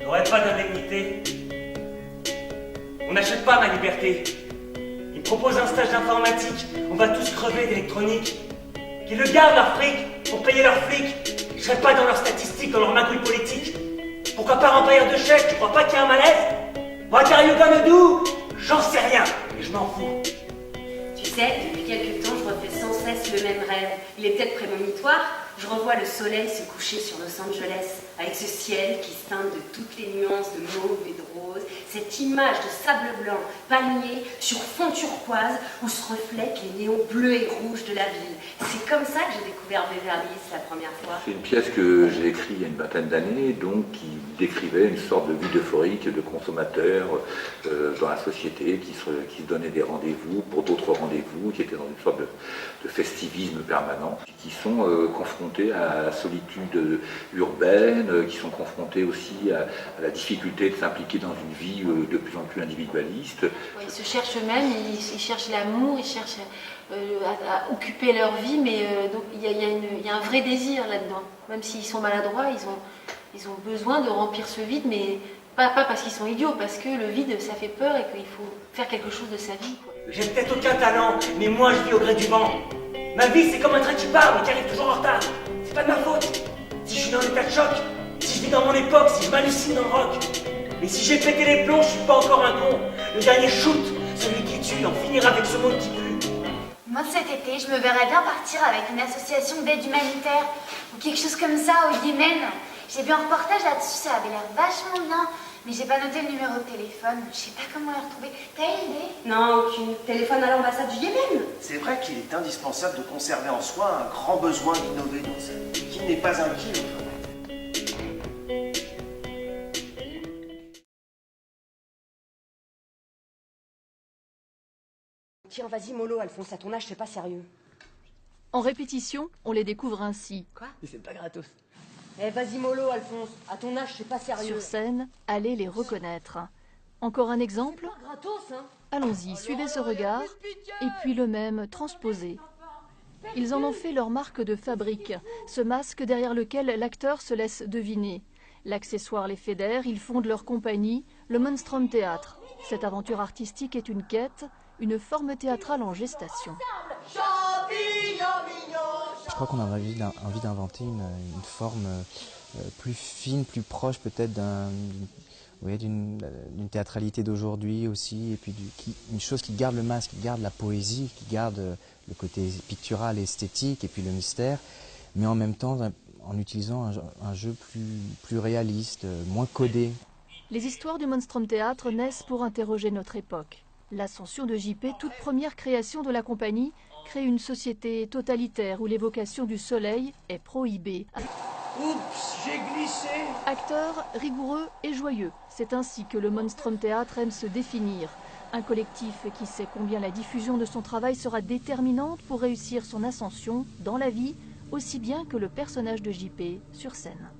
J'aurais pas d'indemnité. On n'achète pas ma liberté. Ils me proposent un stage d'informatique. On va tous crever d'électronique. Qu'ils le gardent leur fric pour payer leurs flics. Je serai pas dans leurs statistiques, dans leur magouille politique. Pourquoi pas remplir de chèques? Tu crois pas qu'il y a un malaise? What are you gonna do? J'en sais rien, et je m'en fous. Tu sais, depuis quelques temps, je refais sans cesse le même rêve. Il est peut-être prémonitoire. Je revois le soleil se coucher sur Los Angeles, avec ce ciel qui se teinte de toutes les nuances de mauve et de rose, cette image de sable blanc, palmier, sur fond turquoise, où se reflètent les néons bleus et rouges de la ville. C'est comme ça que j'ai découvert Beverly Hills la première fois. C'est une pièce que j'ai écrite il y a une vingtaine d'années, donc qui décrivait une sorte de vie euphorique de consommateurs dans la société, qui se donnaient des rendez-vous pour d'autres rendez-vous, qui étaient dans une sorte de festivisme permanent, qui sont confrontés à la solitude urbaine, qui sont confrontés aussi à la difficulté de s'impliquer dans une vie de plus en plus individualiste. Ils se cherchent eux-mêmes, ils cherchent l'amour, ils cherchent à occuper leur vie, mais donc il y a un vrai désir là-dedans. Même s'ils sont maladroits, ils ont besoin de remplir ce vide, mais pas parce qu'ils sont idiots, parce que le vide, ça fait peur et qu'il faut faire quelque chose de sa vie, quoi. J'ai peut-être aucun talent, mais moi je vis au gré du vent. Ma vie c'est comme un train qui part mais qui arrive toujours en retard. C'est pas de ma faute. Si je suis dans l'état de choc, si je vis dans mon époque, si je m'hallucine dans le rock. Mais si j'ai pété les plombs, je suis pas encore un con. Le dernier shoot, celui qui tue, en finir avec ce monde qui pue. Moi cet été, je me verrais bien partir avec une association d'aide humanitaire ou quelque chose comme ça au Yémen. J'ai vu un reportage là-dessus, ça avait l'air vachement bien. Mais j'ai pas noté le numéro de téléphone, je sais pas comment les retrouver. T'as une idée? Non, aucune. Téléphone à l'ambassade du Yémen. C'est vrai qu'il est indispensable de conserver en soi un grand besoin d'innover dans sa vie. Qui n'est pas inquiet aujourd'hui. Tiens, vas-y, mollo, Alphonse, à ton âge, c'est pas sérieux. En répétition, on les découvre ainsi. Quoi? Mais c'est pas gratos. Eh, vas-y, mollo, Alphonse, à ton âge, c'est pas sérieux. Sur scène, allez les reconnaître. Encore un exemple? C'est pas gratos, hein. Allons-y, suivez ce regard, et puis le même transposé. Ils en ont fait leur marque de fabrique, ce masque derrière lequel l'acteur se laisse deviner. L'accessoire les fédère, ils fondent leur compagnie, le Monstrum Théâtre. Cette aventure artistique est une quête, une forme théâtrale en gestation. Je crois qu'on a envie d'inventer une forme plus fine, plus proche peut-être d'une théâtralité d'aujourd'hui aussi, et puis une chose qui garde le masque, qui garde la poésie, qui garde le côté pictural et esthétique, et puis le mystère, mais en même temps en utilisant un jeu plus réaliste, moins codé. Les histoires du Monstrum Théâtre naissent pour interroger notre époque. L'ascension de JP, toute première création de la compagnie, crée une société totalitaire où l'évocation du soleil est prohibée. Oups, j'ai glissé. Acteur rigoureux et joyeux, c'est ainsi que le Monstrum Théâtre aime se définir. Un collectif qui sait combien la diffusion de son travail sera déterminante pour réussir son ascension dans la vie, aussi bien que le personnage de JP sur scène.